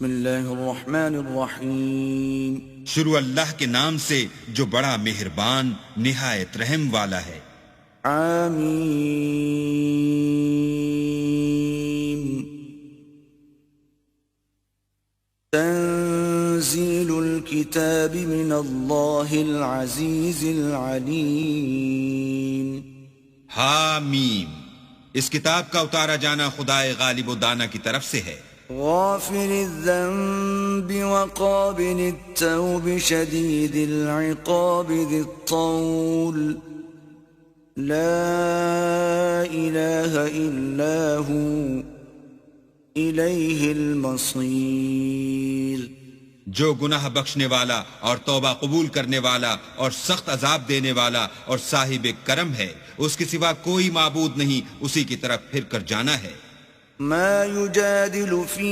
بسم اللہ الرحمن الرحیم شروع اللہ کے نام سے جو بڑا مہربان نہایت رحم والا ہے۔ آمین تنزیل الكتاب من اللہ العزیز العلیم۔ حامیم، اس کتاب کا اتارا جانا خدائے غالب و دانا کی طرف سے ہے۔ غافر الذنب وقابل التوب شدید العقاب ذی الطول لا الہ الا ہو الیہ المصیر۔ جو گناہ بخشنے والا اور توبہ قبول کرنے والا اور سخت عذاب دینے والا اور صاحب کرم ہے، اس کے سوا کوئی معبود نہیں، اسی کی طرف پھر کر جانا ہے۔ ما يجادل في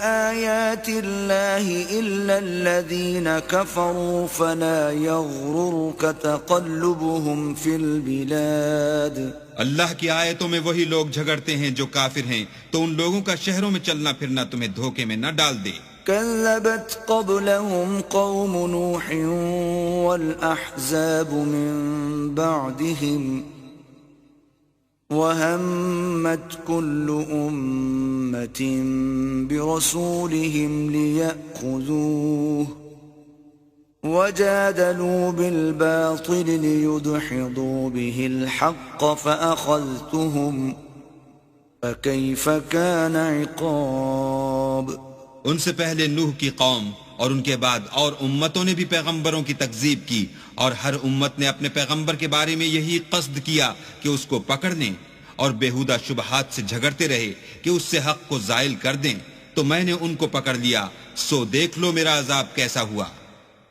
آيات الله إلا الذين كفروا فلا يغررك تقلبهم في البلاد۔ اللہ کی آیتوں میں وہی لوگ جھگڑتے ہیں جو کافر ہیں، تو ان لوگوں کا شہروں میں چلنا پھرنا تمہیں دھوکے میں نہ ڈال دے۔ كذبت قبلهم قوم نوح والأحزاب من بعدهم وَهَمَّتْ كُلُّ أُمَّةٍ بِرَسُولِهِمْ لِيَأْخُذُوهُ وَجَادَلُوا بِالْبَاطِلِ لِيُدْحِضُوا بِهِ الْحَقَّ فَأَخَذْتُهُمْ فَكَيْفَ كَانَ عِقَابِ۔ ان سے پہلے نوح کی قوم اور ان کے بعد اور امتوں نے بھی پیغمبروں کی تکذیب کی، اور ہر امت نے اپنے پیغمبر کے بارے میں یہی قصد کیا کہ اس کو پکڑ لیں اور بیہودہ شبہات سے جھگڑتے رہے کہ اس سے حق کو زائل کر دیں، تو میں نے ان کو پکڑ لیا، سو دیکھ لو میرا عذاب کیسا ہوا۔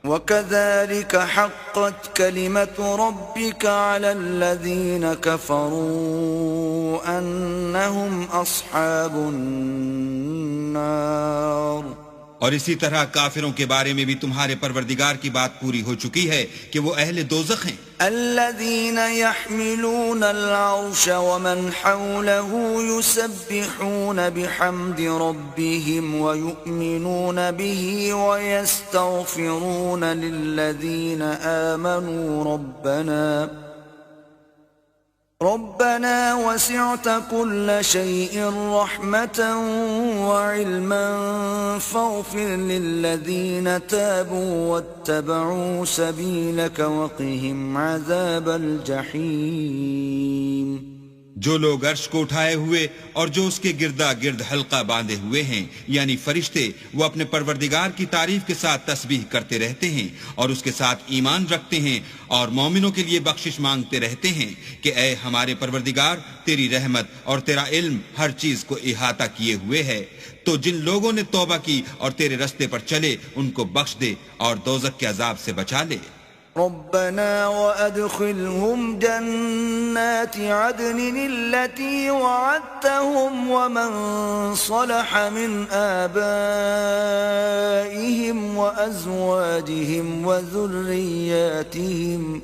وَكَذَلِكَ حَقَّتْ كَلِمَةُ رَبِّكَ عَلَى الَّذِينَ كَفَرُوا أَنَّهُمْ أَصْحَابُ النَّارِ۔ اور اسی طرح کافروں کے بارے میں بھی تمہارے پروردگار کی بات پوری ہو چکی ہے کہ وہ اہل دوزخ ہیں۔ الذين يحملون العرش ومن حوله يسبحون بحمد ربهم ويؤمنون به ويستغفرون للذين آمنوا ربنا وسعت كل شيء رحمة وعلما فاغفر للذين تابوا واتبعوا سبيلك وقهم عذاب الجحيم۔ جو لوگ عرش کو اٹھائے ہوئے اور جو اس کے گردا گرد حلقہ باندھے ہوئے ہیں، یعنی فرشتے، وہ اپنے پروردگار کی تعریف کے ساتھ تسبیح کرتے رہتے ہیں اور اس کے ساتھ ایمان رکھتے ہیں اور مومنوں کے لیے بخشش مانگتے رہتے ہیں کہ اے ہمارے پروردگار، تیری رحمت اور تیرا علم ہر چیز کو احاطہ کیے ہوئے ہے، تو جن لوگوں نے توبہ کی اور تیرے رستے پر چلے ان کو بخش دے اور دوزخ کے عذاب سے بچا لے۔ ربنا وأدخلهم جنات عدن التي وعدتهم ومن صلح من آبائهم وأزواجهم وذرياتهم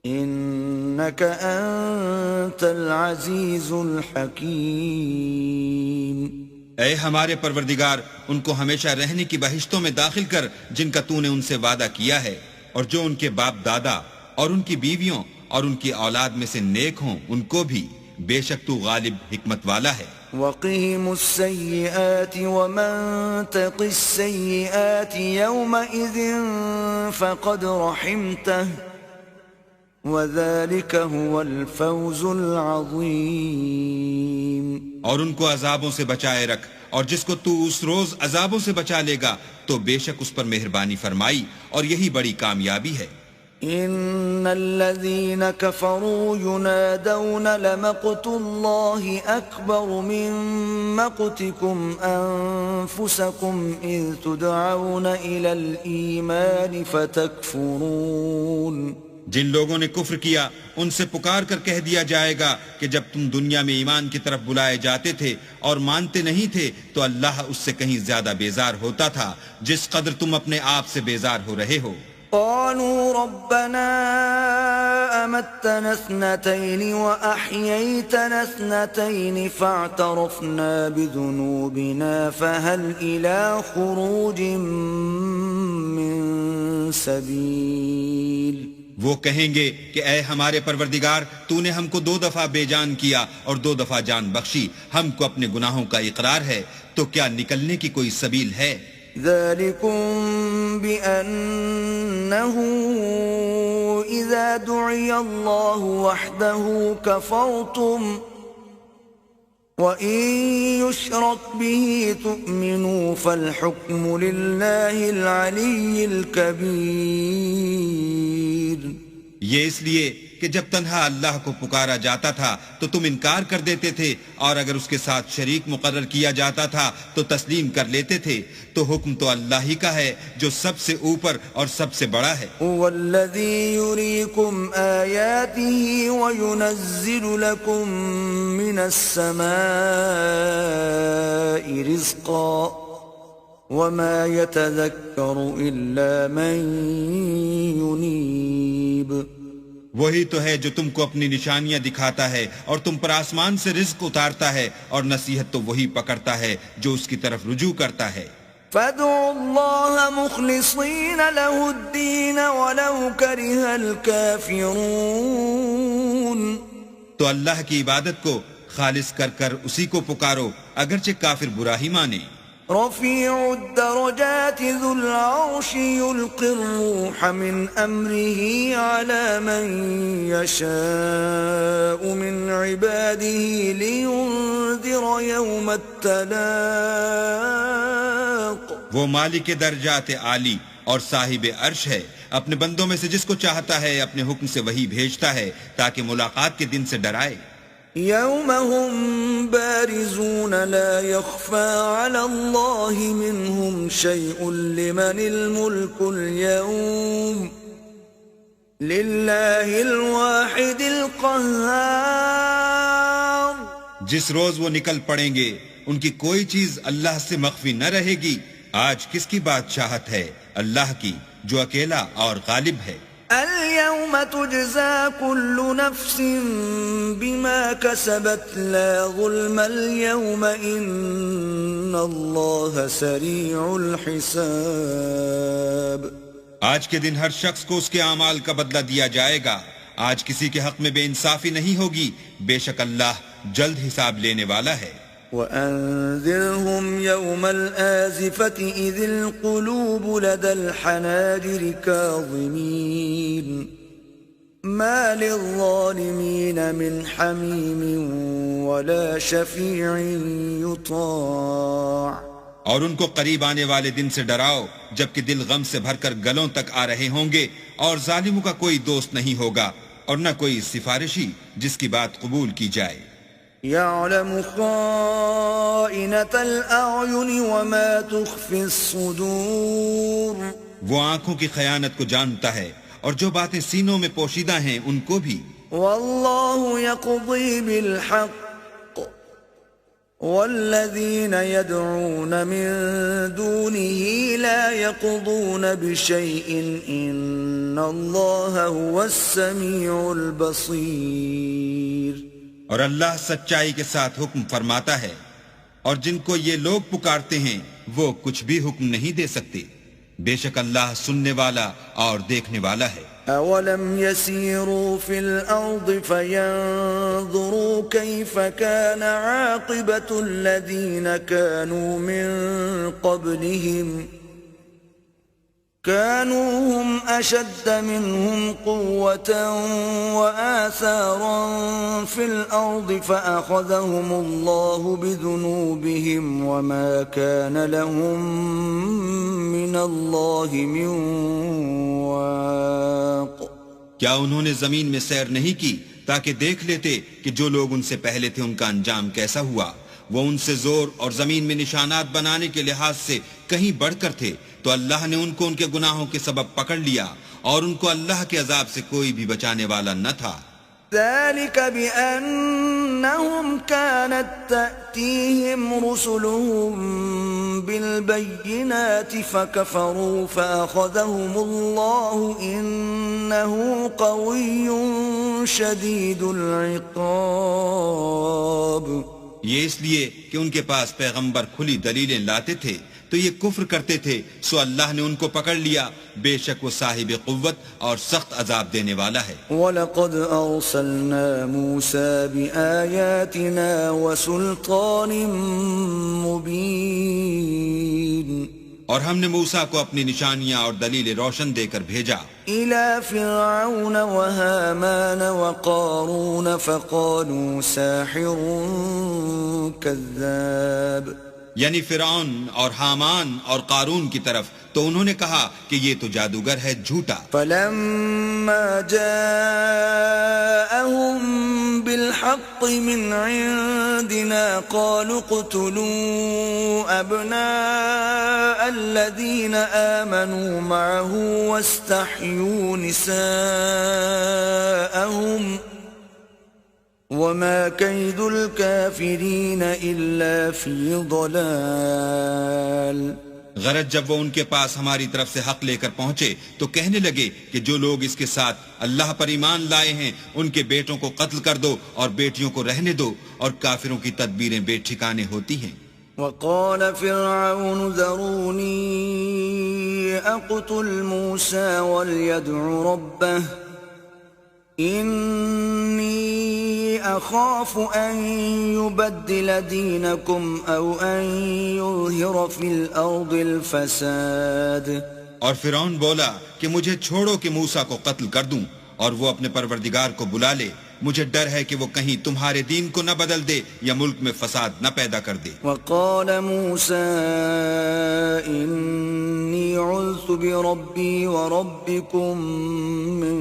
إنك أنت العزيز الحكيم۔ اے ہمارے پروردگار، ان کو ہمیشہ رہنے کی بہشتوں میں داخل کر جن کا تو نے ان سے وعدہ کیا ہے، اور جو ان کے باپ دادا اور ان کی بیویوں اور ان کی اولاد میں سے نیک ہوں ان کو بھی، بے شک تو غالب حکمت والا ہے۔ وقهم السيئات ومن تق السيئات يومئذ فقد رحمته وذلك هو الفوز العظيم۔ اور ان کو عذابوں سے بچائے رکھ، اور جس کو تو اس روز عذابوں سے بچا لے گا تو بے شک اس پر مہربانی فرمائی، اور یہی بڑی کامیابی ہے۔ ان الذين كفروا ينادون لمقت الله اكبر من مقتكم انفسكم اذ تدعون الى الايمان فتكفرون۔ جن لوگوں نے کفر کیا ان سے پکار کر کہہ دیا جائے گا کہ جب تم دنیا میں ایمان کی طرف بلائے جاتے تھے اور مانتے نہیں تھے تو اللہ اس سے کہیں زیادہ بیزار ہوتا تھا جس قدر تم اپنے آپ سے بیزار ہو رہے ہو۔ قالوا ربنا أمتنا اثنتين وأحييتنا اثنتين فاعترفنا بذنوبنا فهل إلى خروج من سبيل. وہ کہیں گے کہ اے ہمارے پروردگار، تو نے ہم کو 2 دفعہ بے جان کیا اور 2 دفعہ جان بخشی، ہم کو اپنے گناہوں کا اقرار ہے، تو کیا نکلنے کی کوئی سبیل ہے؟ ذلكم بأنه إذا دعي الله وحده كفرتم وإن يشرك به تؤمنوا فالحكم لله العلي الكبير. یہ اس لیے کہ جب تنہا اللہ کو پکارا جاتا تھا تو تم انکار کر دیتے تھے، اور اگر اس کے ساتھ شریک مقرر کیا جاتا تھا تو تسلیم کر لیتے تھے، تو حکم تو اللہ ہی کا ہے جو سب سے اوپر اور سب سے بڑا ہے. والذی یریکم آیاته وینزل لکم من السماء رزقا وما يتذكر الا من ينيب. وہی تو ہے جو تم کو اپنی نشانیاں دکھاتا ہے اور تم پر آسمان سے رزق اتارتا ہے، اور نصیحت تو وہی پکڑتا ہے جو اس کی طرف رجوع کرتا ہے. فادعوا الله مخلصين له الدين ولو كره الكافرون. تو اللہ کی عبادت کو خالص کر کر اسی کو پکارو اگرچہ کافر برا ہی مانے. رفيع الدرجات ذو العرش يلقي الروح من أمره على من يشاء من عباده لينذر يوم التلاق. وہ مالک درجات عالی اور صاحب عرش ہے، اپنے بندوں میں سے جس کو چاہتا ہے اپنے حکم سے وہی بھیجتا ہے تاکہ ملاقات کے دن سے ڈرائے. يوم هم بارزون لا يخفى على الله منهم شيء لمن الملك اليوم لله الواحد القهار. جس روز وہ نکل پڑیں گے ان کی کوئی چیز اللہ سے مخفی نہ رہے گی. آج کس کی بادشاہت ہے؟ اللہ کی جو اکیلا اور غالب ہے. اليوم تجزى كل نفس بما كسبت لا ظلم اليوم إن الله سريع الحساب. آج کے دن ہر شخص کو اس کے اعمال کا بدلہ دیا جائے گا. آج کسی کے حق میں بے انصافی نہیں ہوگی، بے شک اللہ جلد حساب لینے والا ہے. وأنذرهم يوم الآزفة إذ القلوب لدى الحناجر كاظمين ما للظالمين من حميم ولا شفيع يطاع. اور ان کو قریب آنے والے دن سے ڈراؤ جبکہ دل غم سے بھر کر گلوں تک آ رہے ہوں گے، اور ظالموں کا کوئی دوست نہیں ہوگا اور نہ کوئی سفارشی جس کی بات قبول کی جائے. يعلم خائنة الأعين وما تخفي الصدور. وہ آنکھوں کی خیانت کو جانتا ہے اور جو باتیں سینوں میں پوشیدہ ہیں ان کو بھی. والله يقضي بالحق والذين يدعون من دونه لا يقضون بشيء إن الله هو السميع البصير. اور اللہ سچائی کے ساتھ حکم فرماتا ہے، اور جن کو یہ لوگ پکارتے ہیں وہ کچھ بھی حکم نہیں دے سکتے، بے شک اللہ سننے والا اور دیکھنے والا ہے. أولم يسيروا في الأرض فينظروا كيف كان عاقبة الذين كانوا من قبلهم كانوا هم أشد منهم قوة وآثارا في الأرض فأخذهم الله بذنوبهم وما كان لهم من الله من واق. کیا انہوں نے زمین میں سیر نہیں کی تاکہ دیکھ لیتے کہ جو لوگ ان سے پہلے تھے ان کا انجام کیسا ہوا؟ وہ ان سے زور اور زمین میں نشانات بنانے کے لحاظ سے کہیں بڑھ کر تھے، تو اللہ نے ان کو ان کے گناہوں کے سبب پکڑ لیا، اور ان کو اللہ کے عذاب سے کوئی بھی بچانے والا نہ تھا. ذلك بأنهم كانت تأتيهم رسلهم بالبينات فكفروا فأخذهم الله إنه قوي شديد العقاب. یہ اس لیے کہ ان کے پاس پیغمبر کھلی دلیلیں لاتے تھے تو یہ کفر کرتے تھے، سو اللہ نے ان کو پکڑ لیا، بے شک وہ صاحب قوت اور سخت عذاب دینے والا ہے. وَلَقَدْ أَرْسَلْنَا مُوسَى بِآيَاتِنَا وَسُلْطَانٍ مُبِينٍ، اور ہم نے موسیٰ کو اپنی نشانیاں اور دلیل روشن دے کر بھیجا إِلَى فِرْعَوْنَ وَهَامَانَ وَقَارُونَ فَقَالُوا سَاحِرٌ كَذَّابٌ، یعنی فرعون اور حامان اور قارون کی طرف، تو انہوں نے کہا کہ یہ تو جادوگر ہے، جھوٹا. فَلَمَّا جَاءَهُم بِالْحَقِّ مِنْ عِندِنَا قَالُوا اقْتُلُوا أَبْنَاءَ الَّذِينَ آمَنُوا مَعَهُ وَاسْتَحْيُوا نِسَاءَهُمْ وَمَا كَيْدُ الْكَافِرِينَ إِلَّا فِي ضَلَالٍ. غرض جب وہ ان کے پاس ہماری طرف سے حق لے کر پہنچے تو کہنے لگے کہ جو لوگ اس کے ساتھ اللہ پر ایمان لائے ہیں ان کے بیٹوں کو قتل کر دو اور بیٹیوں کو رہنے دو، اور کافروں کی تدبیریں بے ٹھکانے ہوتی ہیں. وقال فرعون ذروني أقتل موسى وليدع ربه إني أخاف أن يبدل دينكم أو أن يظهر في الأرض الفساد. اور فرعون بولا کہ مجھے چھوڑو کہ موسیٰ کو قتل کر دوں اور وہ اپنے پروردگار کو بلا لے، مجھے ڈر ہے کہ وہ کہیں تمہارے دین کو نہ بدل دے یا ملک میں فساد نہ پیدا کر دے. وقال موسى إني عذت بربي وربكم من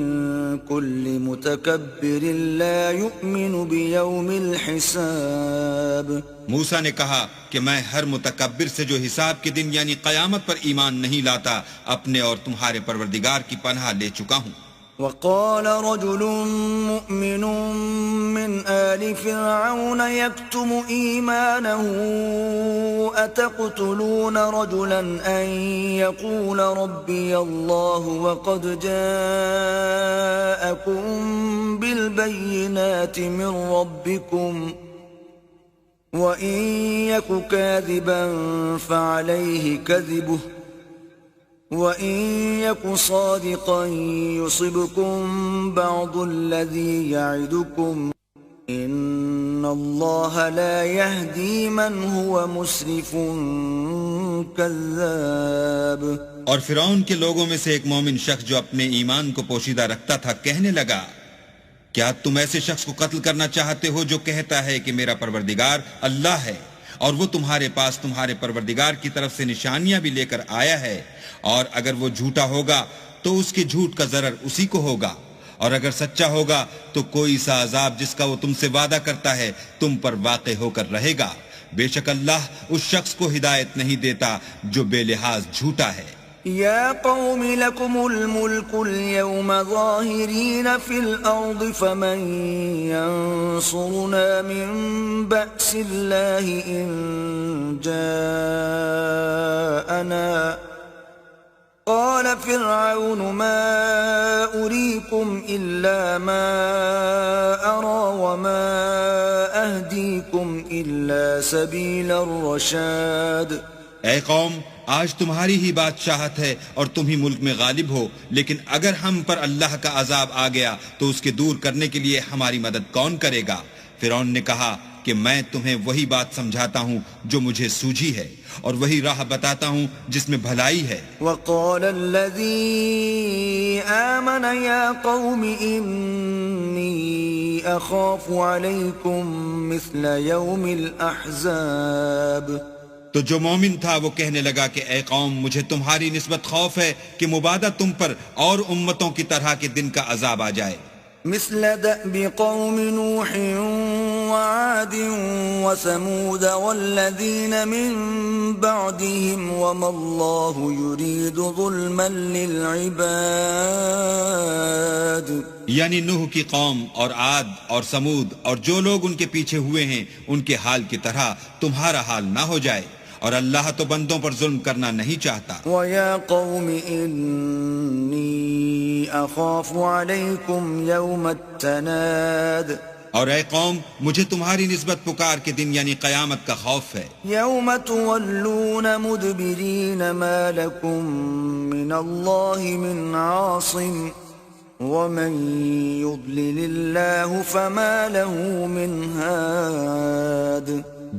كل متكبر لا يؤمن بيوم الحساب. موسیٰ نے کہا کہ میں ہر متکبر سے جو حساب کے دن یعنی قیامت پر ایمان نہیں لاتا اپنے اور تمہارے پروردگار کی پناہ لے چکا ہوں. وقال رجل مؤمن من آل فرعون يكتم إيمانه أتقتلون رجلا أن يقول ربي الله وقد جاءكم بالبينات من ربكم وإن يك كاذبا فعليه كذبه وَإِن يَكُ صَادِقًا يُصِبْكُم بَعْضُ الَّذِي يَعِدُكُمْ إِنَّ اللَّهَ لَا يَهْدِي مَنْ هُوَ مُسْرِفٌ كَذَّابٌ. اور فرعون کے لوگوں میں سے ایک مومن شخص جو اپنے ایمان کو پوشیدہ رکھتا تھا کہنے لگا، کیا تم ایسے شخص کو قتل کرنا چاہتے ہو جو کہتا ہے کہ میرا پروردگار اللہ ہے اور وہ تمہارے پاس تمہارے پروردگار کی طرف سے نشانیاں بھی لے کر آیا ہے، اور اگر وہ جھوٹا ہوگا تو اس کے جھوٹ کا ضرر اسی کو ہوگا، اور اگر سچا ہوگا تو کوئی سا عذاب جس کا وہ تم سے وعدہ کرتا ہے تم پر واقع ہو کر رہے گا. بے شک اللہ اس شخص کو ہدایت نہیں دیتا جو بے لحاظ جھوٹا ہے. يا قوم لكم الملك اليوم ظاهرين في الأرض فمن ينصرنا من بأس الله إن جاءنا. قال فرعون ما أريكم إلا ما أرى وما أهديكم إلا سبيل الرشاد. اے قوم، آج تمہاری ہی بادشاہت ہے اور تم ہی ملک میں غالب ہو، لیکن اگر ہم پر اللہ کا عذاب آ گیا تو اس کے دور کرنے کے لیے ہماری مدد کون کرے گا؟ فرعون نے کہا کہ میں تمہیں وہی بات سمجھاتا ہوں جو مجھے سوجھی ہے اور وہی راہ بتاتا ہوں جس میں بھلائی ہے. وقال الذي آمن يا قوم إني أخاف عليكم مثل يوم الأحزاب. تو جو مومن تھا وہ کہنے لگا کہ اے قوم، مجھے تمہاری نسبت خوف ہے کہ مبادہ تم پر اور امتوں کی طرح کے دن کا عذاب آ جائے. مثل دأب قوم نوح وعاد وثمود والذين من بعدهم وما الله يريد ظلما للعباد یعنی نوح کی قوم اور عاد اور سمود اور جو لوگ ان کے پیچھے ہوئے ہیں ان کے حال کی طرح تمہارا حال نہ ہو جائے، اور اللہ تو بندوں پر ظلم کرنا نہیں چاہتا۔ وَيَا قَوْمِ إِنِّي أَخَافُ عَلَيْكُمْ يَوْمَ التَّنَادِ، اور اے قوم مجھے تمہاری نسبت پکار کے دن یعنی قیامت کا خوف ہے۔ يَوْمَ تُوَلُّونَ مُدْبِرِينَ مَا لَكُمْ مِنَ اللَّهِ مِنْ عَاصِمٍ وَمَنْ يُضْلِلِ اللَّهُ فَمَا لَهُ مِنْ هَادٍ۔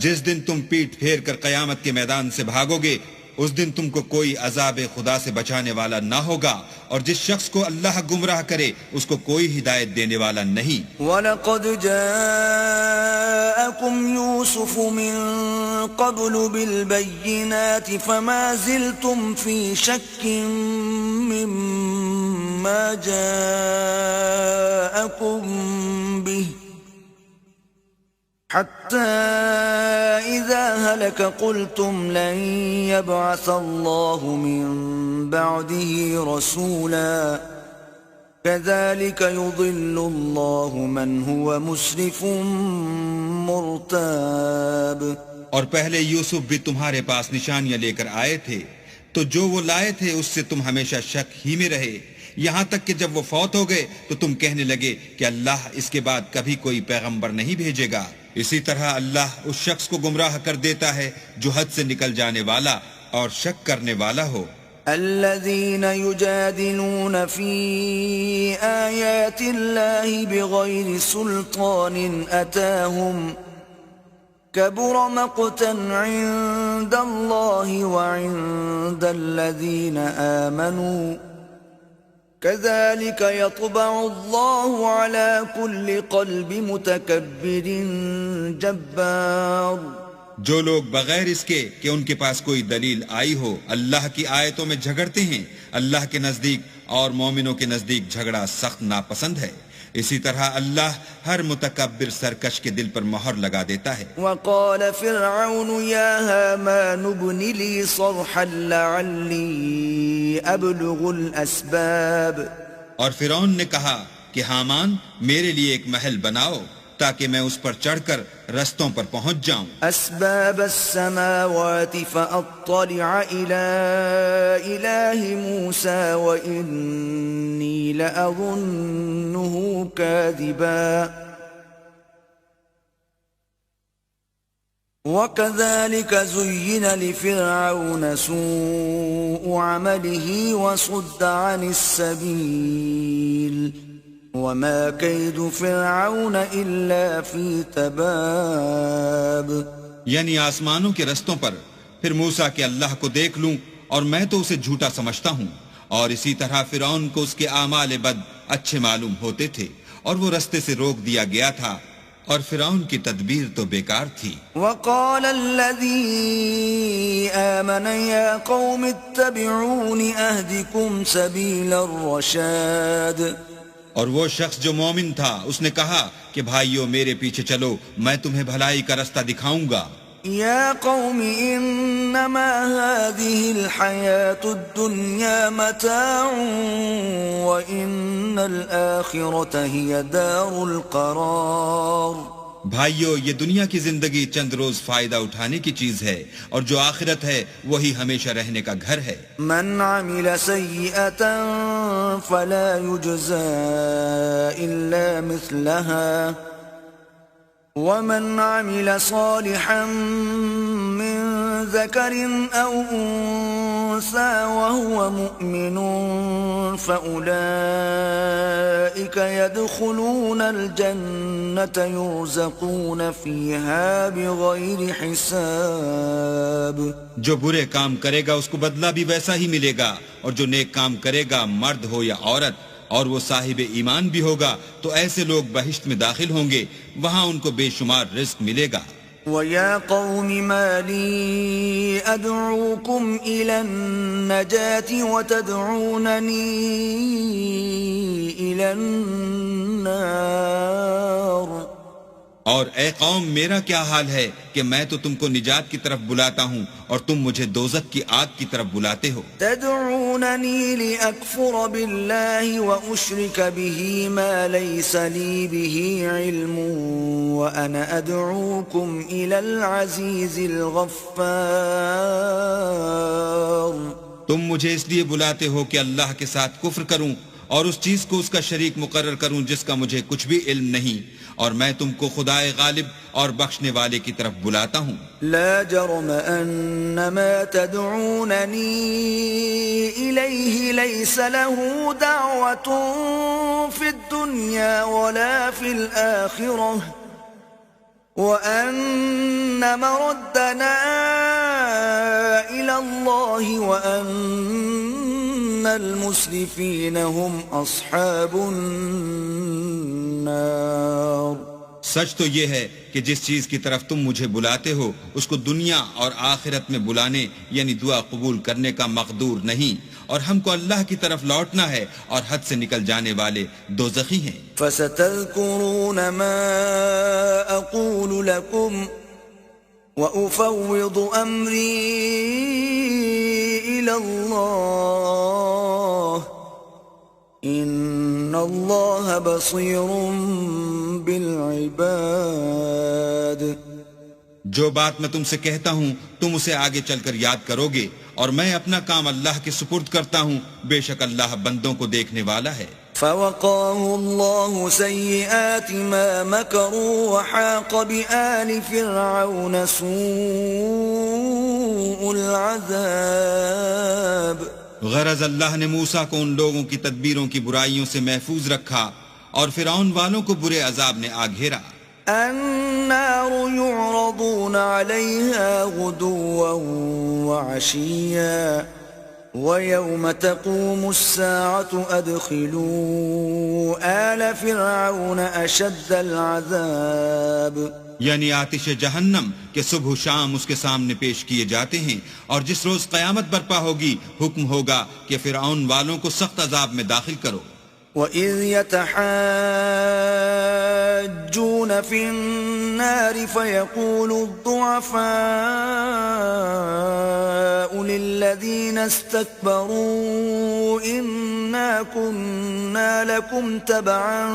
جس دن تم پیٹ پھیر کر قیامت کے میدان سے بھاگو گے اس دن تم کو کوئی عذاب خدا سے بچانے والا نہ ہوگا، اور جس شخص کو اللہ گمراہ کرے اس کو کوئی ہدایت دینے والا نہیں۔ وَلَقَدْ جَاءَكُمْ يُوسُفُ مِنْ قَبْلُ بِالْبَيِّنَاتِ فَمَا زِلْتُمْ فِي شَكٍّ مِّمَّا جَاءَكُمْ بِهِ حتى إذا هلك قلتم لن يبعث الله من بعده رسولا كذلك يضل الله من هو مسرف مرتاب۔ اور پہلے یوسف بھی تمہارے پاس نشانیاں لے کر آئے تھے، تو جو وہ لائے تھے اس سے تم ہمیشہ شک ہی میں رہے، یہاں تک کہ جب وہ فوت ہو گئے تو تم کہنے لگے کہ اللہ اس کے بعد کبھی کوئی پیغمبر نہیں بھیجے گا۔ اسی طرح اللہ اس شخص کو گمراہ کر دیتا ہے جو حد سے نکل جانے والا اور شک کرنے والا ہو۔ الذين يجادلون في آيات الله بغير سلطان أتاهم كبر مقتا عند الله وعند الذين آمنوا كذلك يطبع الله على كل قلب متكبر جبار۔ جو لوگ بغیر اس کے کہ ان کے پاس کوئی دلیل آئی ہو اللہ کی آیتوں میں جھگڑتے ہیں، اللہ کے نزدیک اور مومنوں کے نزدیک جھگڑا سخت ناپسند ہے، اسی طرح اللہ ہر متکبر سرکش کے دل پر مہر لگا دیتا ہے۔ وقال فرعون يا هامان ابن لي صرحا لعلي أبلغ الأسباب، اور فرعون نے کہا کہ حامان میرے لیے ایک محل بناؤ تاکہ میں اس پر چڑھ کر رستوں پر پہنچ جاؤں، أسباب السماوات فأطلع إلى إله موسى وإني لأظنه كاذبا وكذلك زين لفرعون سوء عمله وصد عن السبيل وما كيد فرعون إلا في تباب۔ یعنی آسمانوں کے رستوں پر پھر موسیٰ کہ اللہ کو دیکھ لوں اور میں تو اسے جھوٹا سمجھتا ہوں، اور اسی طرح فرعون کو اس کے اعمال بد اچھے معلوم ہوتے تھے اور وہ رستے سے روک دیا گیا تھا، اور فرعون کی تدبیر تو بیکار تھی۔ وقال الذي آمن يا قوم اتبعون أهدكم سبيل الرشاد، اور وہ شخص جو مومن تھا اس نے کہا کہ بھائیو میرے پیچھے چلو میں تمہیں بھلائی کا رستہ دکھاؤں گا۔ يا قوم إنما هذه الحياة الدنيا متاع وإن الآخرة هي دار القرار۔ بھائیو یہ دنیا کی زندگی چند روز فائدہ اٹھانے کی چیز ہے، اور جو آخرت ہے وہی ہمیشہ رہنے کا گھر ہے۔ من عمل سيئة فلا يجزى إلا مثلها ومن عمل صالحا من ذكر أو أنثى وهو مؤمن فأولئك يدخلون الجنة يرزقون فيها بغير حساب۔ جو برے کام کرے گا اس کو بدلہ بھی ویسا ہی ملے گا، اور جو نیک کام کرے گا مرد ہو یا عورت اور وہ صاحب ایمان بھی ہوگا تو ایسے لوگ بہشت میں داخل ہوں گے، وہاں ان کو بے شمار رزق ملے گا۔ وَيَا قَوْمِ مَا لِي أَدْعُوكُمْ إِلَى النَّجَاةِ وَتَدْعُونَنِي إِلَى النَّارِ اور اے قوم میرا کیا حال ہے کہ میں تو تم کو نجات کی طرف بلاتا ہوں اور تم مجھے دوزخ کی آگ کی طرف بلاتے ہو. تدعونني لأكفر بالله وأشرك به ما ليس لي به علم وأنا أدعوكم إلى العزيز الغفار. تم مجھے اس لیے بلاتے ہو کہ اللہ کے ساتھ کفر کروں اور اس چیز کو اس کا شریک مقرر کروں جس کا مجھے کچھ بھی علم نہیں، اور میں تم کو خدائے غالب اور بخشنے والے کی طرف بلاتا ہوں. لا جرم ان ما تدعونني اليه ليس له دعوة في الدنيا ولا في الآخرة وان مردنا الى الله وان المسرفين هم اصحاب النار. سچ تو یہ ہے کہ جس چیز کی طرف تم مجھے بلاتے ہو اس کو دنیا اور آخرت میں بلانے یعنی دعا قبول کرنے کا مقدور نہیں، اور ہم کو اللہ کی طرف لوٹنا ہے اور حد سے نکل جانے والے دوزخی ہیں. فستذكرون ما اقول لكم وافوض امري الى الله ان الله بصير بالعباد. جو بات میں تم سے کہتا ہوں تم اسے آگے چل کر یاد کرو گے، اور میں اپنا کام اللہ کے سپرد کرتا ہوں، بے شک اللہ بندوں کو دیکھنے والا ہے. فوقاه الله سيئات ما مكروا وحاق بآل فرعون سوء العذاب. غرض اللہ نے موسیٰ کو ان لوگوں کی تدبیروں کی برائیوں سے محفوظ رکھا اور فرعون والوں کو برے عذاب نے آ گھیرا. النار يعرضون عليها غدوا وعشيا ويوم تقوم الساعة أدخلوا آل فرعون أشد العذاب. یعنی آتش جہنم کہ صبح و شام اس کے سامنے پیش کیے جاتے ہیں، اور جس روز قیامت برپا ہوگی حکم ہوگا کہ فرعون والوں کو سخت عذاب میں داخل کرو. وَإِذْ يَتَحَاجُّونَ فِي النَّارِ فَيَقُولُ الضُّعَفَاءُ لِلَّذِينَ اسْتَكْبَرُوا إِنَّا كُنَّا لَكُمْ تَبَعًا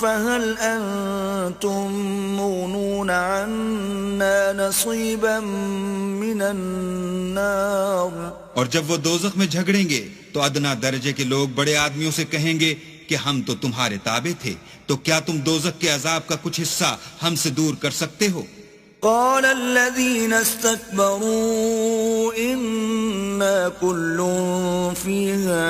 فَهَلْ أَنْتُمْ مُغْنُونَ عَنَّا نَصِيبًا مِنَ النَّارِ. اور جب وہ دوزخ میں جھگڑیں گے تو ادنا درجے کے لوگ بڑے آدمیوں سے کہیں گے کہ ہم تو تمہارے تابع تھے، تو کیا تم دوزخ کے عذاب کا کچھ حصہ ہم سے دور کر سکتے ہو؟ قال الذين استكبروا إنا كل فيها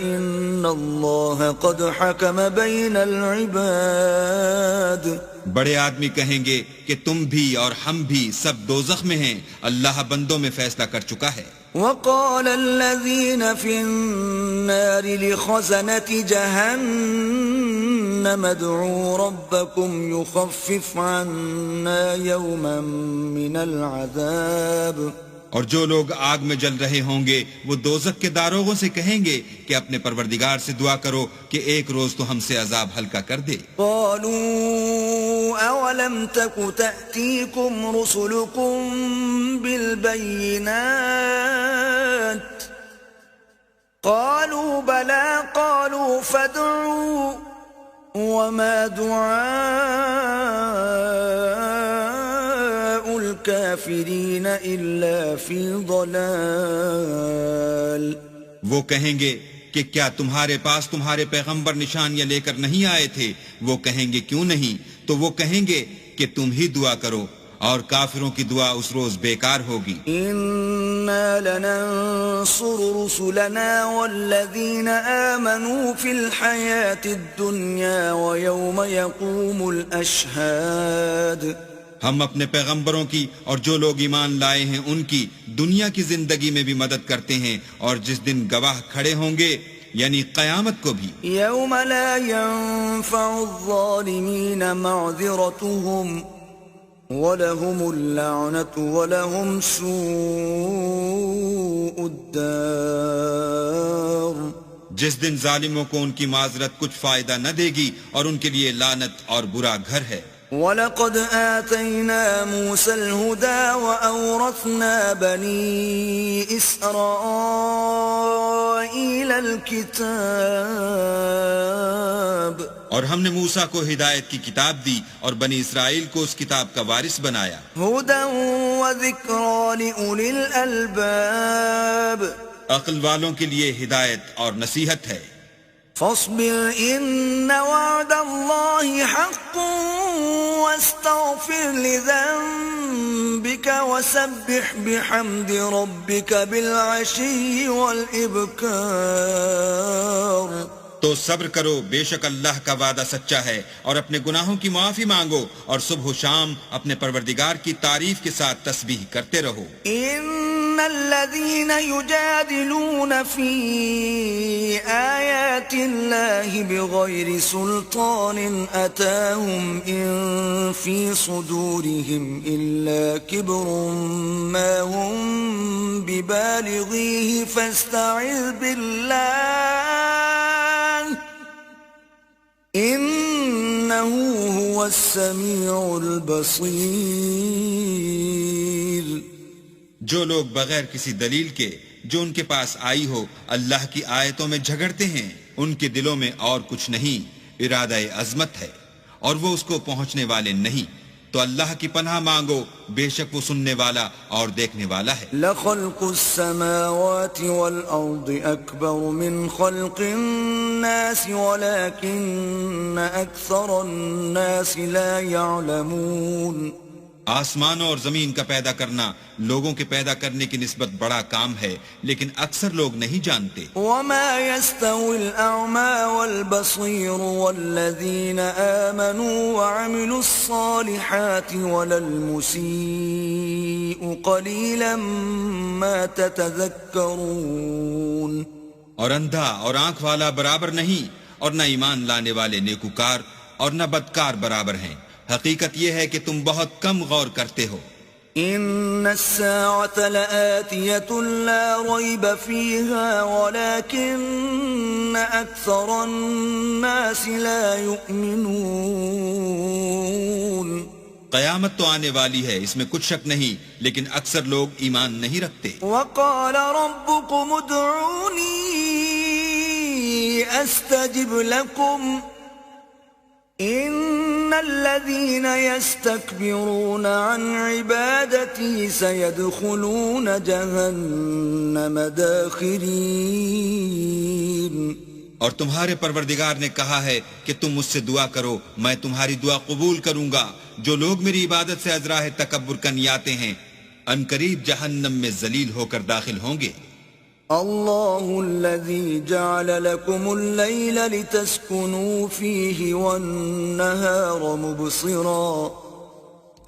إن الله قد حكم بين العباد. بڑے آدمی کہیں گے کہ تم بھی اور ہم بھی سب دوزخ میں ہیں، اللہ بندوں میں فیصلہ کر چکا ہے. وقال الذين في النار لخزنة جهنم ادعوا ربكم يخفف عنا يوما من العذاب. اور جو لوگ آگ میں جل رہے ہوں گے وہ دوزخ کے داروغوں سے کہیں گے کہ اپنے پروردگار سے دعا کرو کہ ایک روز تو ہم سے عذاب ہلکا کر دے. قالوا اولم تك تأتيكم رسلكم بالبينات قالوا بلى قالوا فادعوا وما دعاء الكافرين إلا في ضلال. وہ کہیں گے کہ کیا تمہارے پاس تمہارے پیغمبر نشانیاں لے کر نہیں آئے تھے؟ وہ کہیں گے کیوں نہیں؟ تو وہ کہیں گے کہ تم ہی دعا کرو، اور کافروں کی دعا اس روز بیکار ہوگی. إنا لننصر رسلنا والذين آمنوا في الحياة الدنيا ويوم يقوم الأشهاد. ہم اپنے پیغمبروں کی اور جو لوگ ایمان لائے ہیں ان کی دنیا کی زندگی میں بھی مدد کرتے ہیں، اور جس دن گواہ کھڑے ہوں گے یعنی قیامت کو بھی. يوم لا ينفع الظالمين معذرتهم وَلَهُمُ اللَّعْنَةُ وَلَهُمْ سُوءُ الدَّارِ. جس دن ظالموں کو ان کی معذرت کچھ فائدہ نہ دے گی اور ان کے لیے لعنت اور برا گھر ہے. وَلَقَدْ آتَيْنَا مُوسَى الْهُدَى وَأَوْرَثْنَا بَنِي إِسْرَائِيلَ الْكِتَابَ اور ہم نے موسیٰ کو ہدایت کی کتاب دی اور بنی اسرائیل کو اس کتاب کا وارث بنایا. هُدًى وَذِكْرَى لِأُولِي الْأَلْبَابِ عقل والوں کے لیے ہدایت اور نصیحت ہے. فاصبر إن وعد الله حق واستغفر لذنبك وسبح بحمد ربك بالعشي والإبكار. تو صبر کرو، بے شک اللہ کا وعدہ سچا ہے، اور اپنے گناہوں کی معافی مانگو اور صبح و شام اپنے پروردگار کی تعریف کے ساتھ تسبیح کرتے رہو. إن الذين يجادلون في آيات الله بغير سلطان أتاهم إن في صدورهم إلا كبر ما هم ببالغيه فاستعذ بالله إنه هو السميع البصير. جو لوگ بغیر کسی دلیل کے جو ان کے پاس آئی ہو اللہ کی آیتوں میں جھگڑتے ہیں، ان کے دلوں میں اور کچھ نہیں، ارادہ عظمت ہے اور وہ اس کو پہنچنے والے نہیں. تو اللہ کی پناہ مانگو، بے شک وہ سننے والا اور دیکھنے والا ہے. لخلق السماوات والأرض أكبر من خلق الناس ولكن أكثر الناس لا يعلمون. آسمانوں اور زمین کا پیدا کرنا لوگوں کے پیدا کرنے کی نسبت بڑا کام ہے، لیکن اکثر لوگ نہیں جانتے. وما يستوي الأعمى والبصير والذين آمنوا وعملوا الصالحات ولا المسيء قليلا ما تتذكرون. اور اندھا اور آنکھ والا برابر نہیں، اور نہ ایمان لانے والے نیکوکار اور نہ بدکار برابر ہیں. حقیقت یہ ہے کہ تم بہت کم غور کرتے ہو. ان الساعة لآتية لا ريب فيها ولكن أكثر الناس لا يؤمنون. قیامت تو آنے والی ہے، اس میں کچھ شک نہیں، لیکن اکثر لوگ ایمان نہیں رکھتے. وقال ربكم ادعوني استجب لكم ان الذين يستكبرون عن عبادتي سيدخلون جهنم داخرين. اور تمہارے پروردگار نے کہا ہے کہ تم مجھ سے دعا کرو، میں تمہاری دعا قبول کروں گا. جو لوگ میری عبادت سے ازراہ تکبر کرنے آتے ہیں عنقریب جہنم میں ذلیل ہو کر داخل ہوں گے. الله الذي جعل لكم الليل لتسكنوا فيه والنهار مبصرا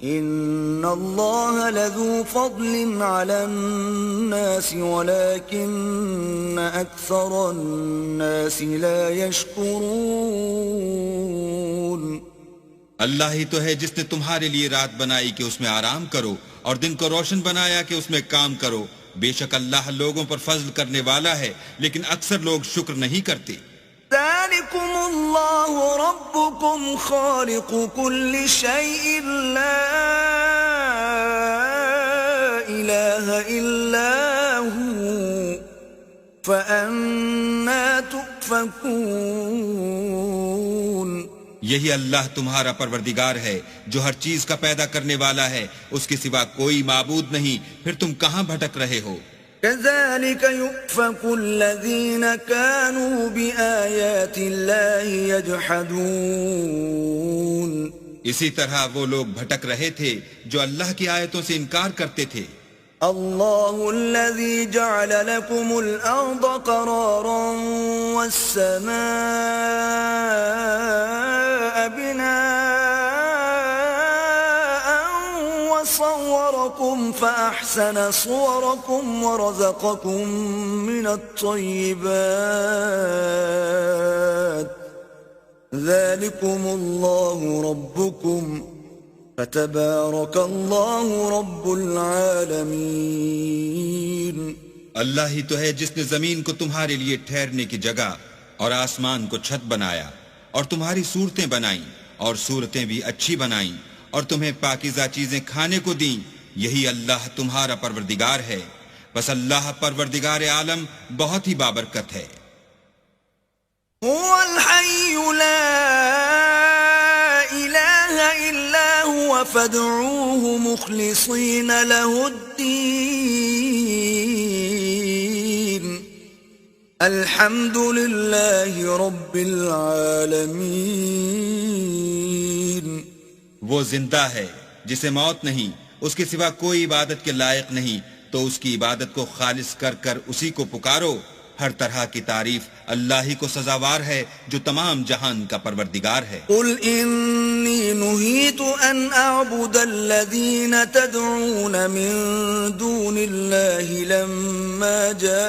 إن الله لذو فضل على الناس ولكن أكثر الناس لا يشكرون. اللہ ہی تو ہے جس نے تمہارے لیے رات بنائی کہ اس میں آرام کرو اور دن کو روشن بنایا کہ اس میں کام کرو. بے شک اللہ لوگوں پر فضل کرنے والا ہے، لیکن اکثر لوگ شکر نہیں کرتے. ذلكم الله ربكم خالق كل شيء لا إله إلا هو فأنا تؤفكون. یہی اللہ تمہارا پروردگار ہے جو ہر چیز کا پیدا کرنے والا ہے، اس کے سوا کوئی معبود نہیں، پھر تم کہاں بھٹک رہے ہو؟ كذلك يؤفك الذين كانوا بآيات الله يجحدون. اسی طرح وہ لوگ بھٹک رہے تھے جو اللہ کی آیتوں سے انکار کرتے تھے. الله الذي جعل لكم الأرض قرارا والسماء بناء وصوركم فأحسن صوركم ورزقكم من الطيبات ذلكم الله ربكم فتبارك الله رب العالمين. اللہ ہی تو ہے جس نے زمین کو تمہارے لیے ٹھہرنے کی جگہ اور آسمان کو چھت بنایا اور تمہاری صورتیں بنائیں اور صورتیں بھی اچھی بنائیں اور تمہیں پاکیزہ چیزیں کھانے کو دیں، یہی اللہ تمہارا پروردگار ہے، بس اللہ پروردگار عالم بہت ہی بابرکت ہے۔ هو الحي لا إله إلا هو فادعوه مخلصين له الدين الحمد لله رب العالمين۔ وہ زندہ ہے جسے موت نہیں، اس کے سوا کوئی عبادت کے لائق نہیں، تو اس کی عبادت کو خالص کر کر اسی کو پکارو۔ ہر طرح کی تعریف اللہ ہی کو سزاوار ہے جو تمام جہان کا پروردگار ہے۔ قل انی نہیت ان اعبد الذین تدعون من دون اللہ لما جاءنی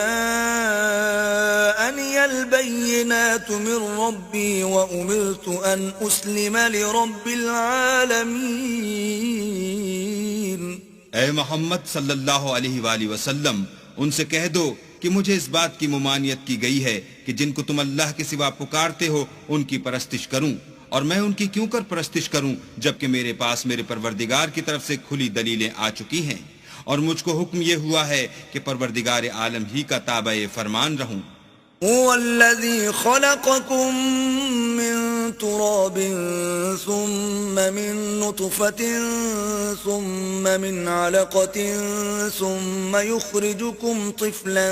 البینات من ربی وامرت ان اسلم لرب العالمین۔ اے محمد صلی اللہ علیہ وآلہ وسلم، ان سے کہہ دو کہ مجھے اس بات کی ممانعت کی گئی ہے کہ جن کو تم اللہ کے سوا پکارتے ہو ان کی پرستش کروں، اور میں ان کی کیوں کر پرستش کروں جبکہ میرے پاس میرے پروردگار کی طرف سے کھلی دلیلیں آ چکی ہیں، اور مجھ کو حکم یہ ہوا ہے کہ پروردگار عالم ہی کا تابع فرمان رہوں۔ هو الذي خلقكم من تراب ثم من نطفة ثم من علقة ثم يخرجكم طفلا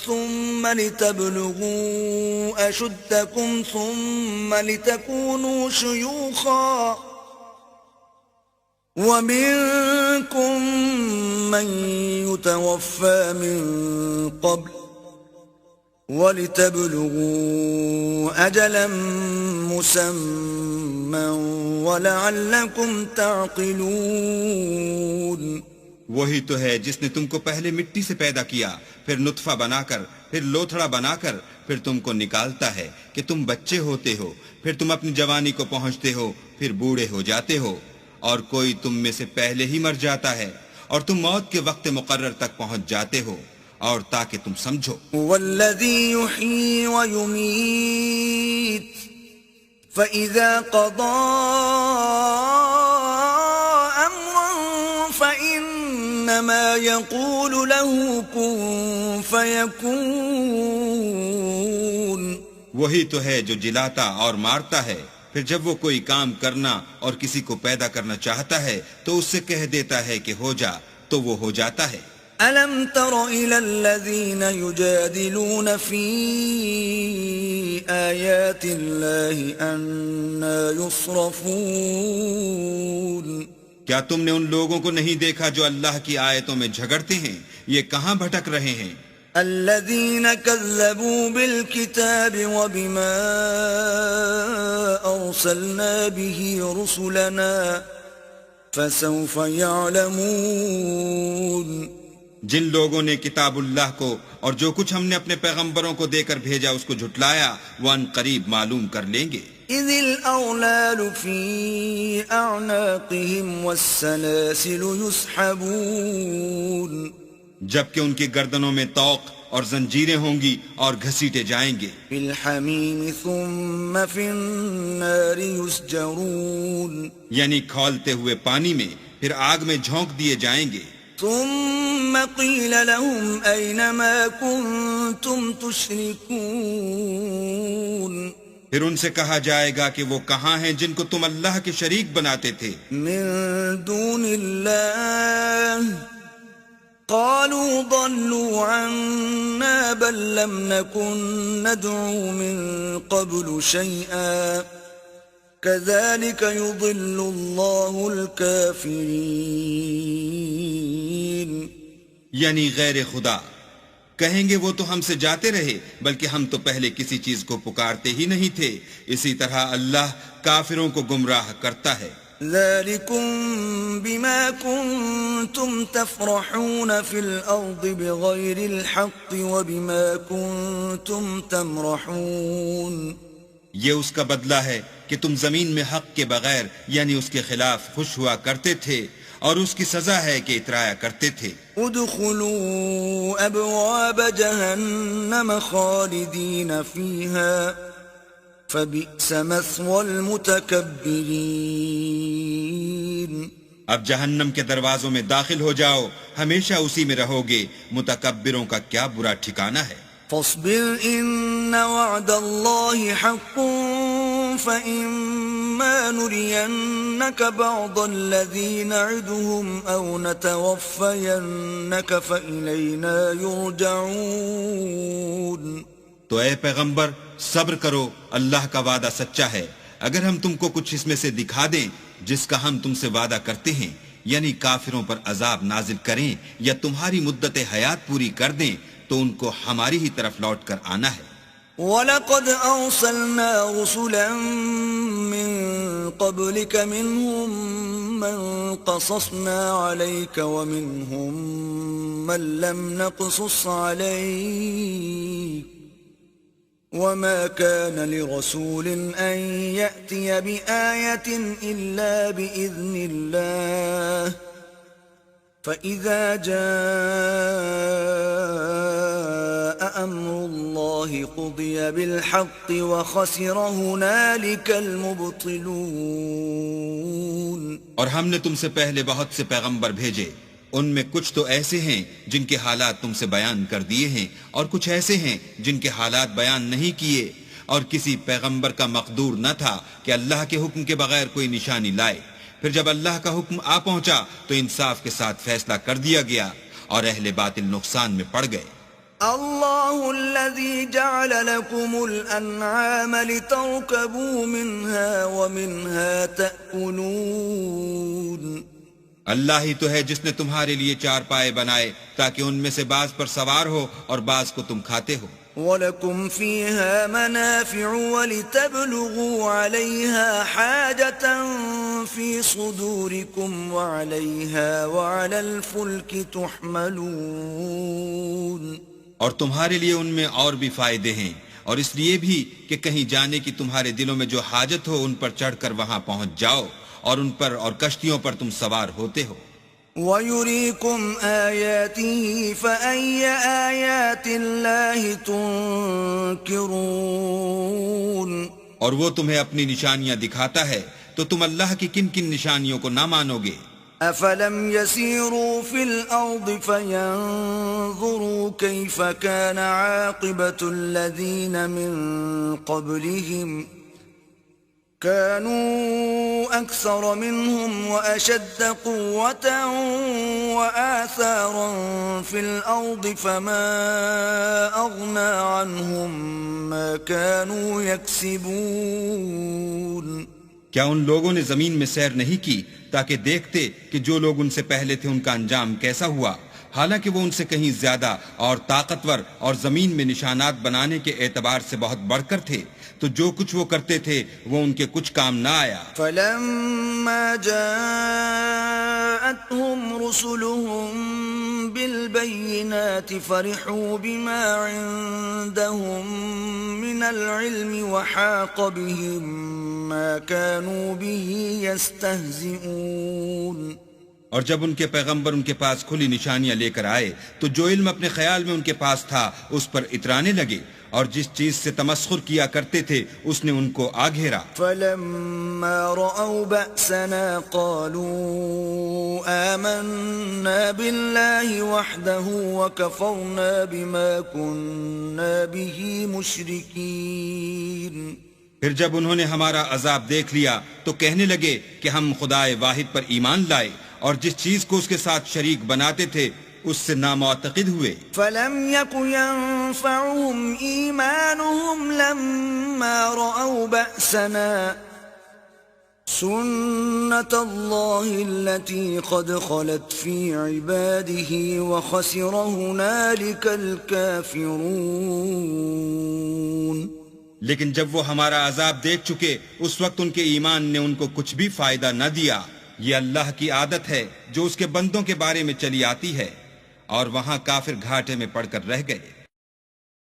ثم لتبلغوا أشدكم ثم لتكونوا شيوخا ومنكم من يتوفى من قبل وَلِتَبْلُغُوا أَجَلًا مُّسَمًّى وَلَعَلَّكُمْ تَعْقِلُونَ۔ وہی تو ہے جس نے تم کو پہلے مٹی سے پیدا کیا، پھر نطفہ بنا کر، پھر لوتھڑا بنا کر، پھر تم کو نکالتا ہے کہ تم بچے ہوتے ہو، پھر تم اپنی جوانی کو پہنچتے ہو، پھر بوڑھے ہو جاتے ہو، اور کوئی تم میں سے پہلے ہی مر جاتا ہے، اور تم موت کے وقت مقرر تک پہنچ جاتے ہو، اور تاکہ تم سمجھو۔ والذی یحیی ویمیت فإذا قضى أمرا فإنما يقول له كن فيكون۔ وہی تو ہے جو جلاتا اور مارتا ہے، پھر جب وہ کوئی کام کرنا اور کسی کو پیدا کرنا چاہتا ہے تو اس سے کہہ دیتا ہے کہ ہو جا، تو وہ ہو جاتا ہے۔ أَلَمْ تَرَ إِلَى الَّذِينَ يُجَادِلُونَ فِي آيَاتِ اللَّهِ أَنَّى يُصْرَفُونَ۔ کیا تم نے ان لوگوں کو نہیں دیکھا جو اللہ کی آیتوں میں جھگڑتے ہیں؟ یہ کہاں بھٹک رہے ہیں؟ الَّذِينَ كَذَّبُوا بِالْكِتَابِ وَبِمَا أَرْسَلْنَا بِهِ رُسُلَنَا فَسَوْفَ يَعْلَمُونَ۔ جن لوگوں نے کتاب اللہ کو اور جو کچھ ہم نے اپنے پیغمبروں کو دے کر بھیجا اس کو جھٹلایا، وہ ان قریب معلوم کر لیں گے۔ اذ الاغلال في اعناقهم والسلاسل يسحبون۔ جبکہ ان کی گردنوں میں طوق اور زنجیریں ہوں گی اور گھسیٹے جائیں گے۔ في الحمیم ثم في النار يسجرون۔ یعنی کھولتے ہوئے پانی میں، پھر آگ میں جھونک دیے جائیں گے۔ ثم قيل لهم أين ما كنتم تشركون۔ پھر ان سے کہا جائے گا کہ وہ کہاں ہیں جن کو تم اللہ کے شریک بناتے تھے؟ من دون الله قالوا ضلوا عنا بل لم نكن ندعو من قبل شيئا كذلك يضل الله الكافرين۔ یعنی غیر خدا کہیں گے وہ تو ہم سے جاتے رہے، بلکہ ہم تو پہلے کسی چیز کو پکارتے ہی نہیں تھے، اسی طرح اللہ کافروں کو گمراہ کرتا ہے۔ ذلكم بما كنتم تفرحون في الأرض بغير الحق وبما كنتم تمرحون۔ یہ اس کا بدلہ ہے کہ تم زمین میں حق کے بغیر یعنی اس کے خلاف خوش ہوا کرتے تھے، اور اس کی سزا ہے کہ اترایا کرتے تھے۔ ادخلوا ابواب جہنم خالدین فیہا فبئس مثوى المتكبرين. اب جہنم کے دروازوں میں داخل ہو جاؤ، ہمیشہ اسی میں رہو گے، متکبروں کا کیا برا ٹھکانہ ہے۔ فاصبر إن وعد الله حق فإما نرينك بعض الذي نعدهم أو نتوفينك فإلينا يرجعون. تو اے پیغمبر صبر کرو، اللہ کا وعدہ سچا ہے، اگر ہم تم کو کچھ اس میں سے دکھا دیں جس کا ہم تم سے وعدہ کرتے ہیں، یعنی کافروں پر عذاب نازل کریں یا تمہاری مدت حیات پوری کر دیں، تو ان کو ہماری ہی طرف لوٹ کر آنا ہے۔ وَلَقَدْ أَرْسَلْنَا رُسُلًا مِّن قَبْلِكَ مِنْهُمْ مَنْ قَصَصْنَا عَلَيْكَ وَمِنْهُمْ مَنْ لَمْ نَقْصُصْ عَلَيْكَ وَمَا كَانَ لِرَسُولٍ أَنْ يَأْتِيَ بِآيَةٍ إِلَّا بِإِذْنِ اللَّهِ فَإِذَا جَاءَ أَمْرُ اللَّهِ قُضِيَ بِالْحَقِّ وَخَسِرَ هُنَالِكَ الْمُبْطِلُونَ۔ اور ہم نے تم سے پہلے بہت سے پیغمبر بھیجے، ان میں کچھ تو ایسے ہیں جن کے حالات تم سے بیان کر دیے ہیں، اور کچھ ایسے ہیں جن کے حالات بیان نہیں کیے، اور کسی پیغمبر کا مقدور نہ تھا کہ اللہ کے حکم کے بغیر کوئی نشانی لائے۔ پھر جب اللہ کا حکم آ پہنچا تو انصاف کے ساتھ فیصلہ کر دیا گیا، اور اہل باطل نقصان میں پڑ گئے۔ اللہ الذي جعل لكم الانعام لتركبوا منها ومنها تأكلون۔ اللہ ہی تو ہے جس نے تمہارے لیے چار پائے بنائے تاکہ ان میں سے بعض پر سوار ہو اور بعض کو تم کھاتے ہو۔ وَلَكُمْ فِيهَا مَنَافِعُ وَلِتَبْلُغُوا عَلَيْهَا حَاجَةً فِي صُدُورِكُمْ وَعَلَيْهَا وَعَلَى الْفُلْكِ تُحْمَلُونَ۔ اور تمہارے لیے ان میں اور بھی فائدے ہیں، اور اس لیے بھی کہ کہیں جانے کی تمہارے دلوں میں جو حاجت ہو ان پر چڑھ کر وہاں پہنچ جاؤ، اور ان پر اور کشتیوں پر تم سوار ہوتے ہو۔ وَيُرِيكُمْ آيَاتِهِ فَأَيَّ آيَاتِ اللَّهِ تُنْكِرُونَ۔ اور وہ تمہیں اپنی نشانیاں دکھاتا ہے تو تم اللہ کی کن کن نشانیوں کو نہ مانو گے؟ أَفَلَمْ يَسِيرُوا فِي الْأَرْضِ فَيَنْظُرُوا كَيْفَ كَانَ عَاقِبَةُ الَّذِينَ مِنْ قَبْلِهِمْ كانوا أكثر منهم وأشد قوة وآثارا في الأرض فما أغنى عنهم ما كانوا يكسبون۔ کیا ان لوگوں نے زمین میں سیر نہیں کی تاکہ دیکھتے کہ جو لوگ ان سے پہلے تھے ان کا انجام کیسا ہوا، حالانکہ وہ ان سے کہیں زیادہ اور طاقتور اور زمین میں نشانات بنانے کے اعتبار سے بہت بڑھ کر تھے، تو جو کچھ وہ کرتے تھے وہ ان کے کچھ کام نہ آیا۔ فَلَمَّا جَاءَتْهُمْ رُسُلُهُم بِالْبَيِّنَاتِ فَرِحُوا بِمَا عِندَهُم مِّنَ الْعِلْمِ وَحَاقَ بِهِم مَّا كَانُوا بِهِ يَسْتَهْزِئُونَ۔ اور جب ان کے پیغمبر ان کے پاس کھلی نشانیاں لے کر آئے تو جو علم اپنے خیال میں ان کے پاس تھا اس پر اترانے لگے، اور جس چیز سے تمسخر کیا کرتے تھے اس نے ان کو آ گھیرا۔ فَلَمَّا رَأَوْا بَأْسَنَا قَالُوا آمَنَّا بِاللَّهِ وَحْدَهُ وَكَفَرْنَا بِمَا كُنَّا بِهِ مُشْرِكِينَ۔ پھر جب انہوں نے ہمارا عذاب دیکھ لیا تو کہنے لگے کہ ہم خدائے واحد پر ایمان لائے اور جس چیز کو اس کے ساتھ شریک بناتے تھے اس سے نامعتقد ہوئے۔ فَلَمْ يَكُ يَنفَعُهُمْ إِيمَانُهُمْ لَمَّا رَأَوْا بَأْسَنَا سُنَّةَ اللَّهِ الَّتِي قَدْ خَلَتْ فِي عِبَادِهِ وَخَسِرَ هُنَالِكَ الْكَافِرُونَ۔ لیکن جب وہ ہمارا عذاب دیکھ چکے اس وقت ان کے ایمان نے ان کو کچھ بھی فائدہ نہ دیا۔ یہ اللہ کی عادت ہے جو اس کے بندوں کے بارے میں چلی آتی ہے، اور وہاں کافر گھاٹے میں پڑ کر رہ گئے۔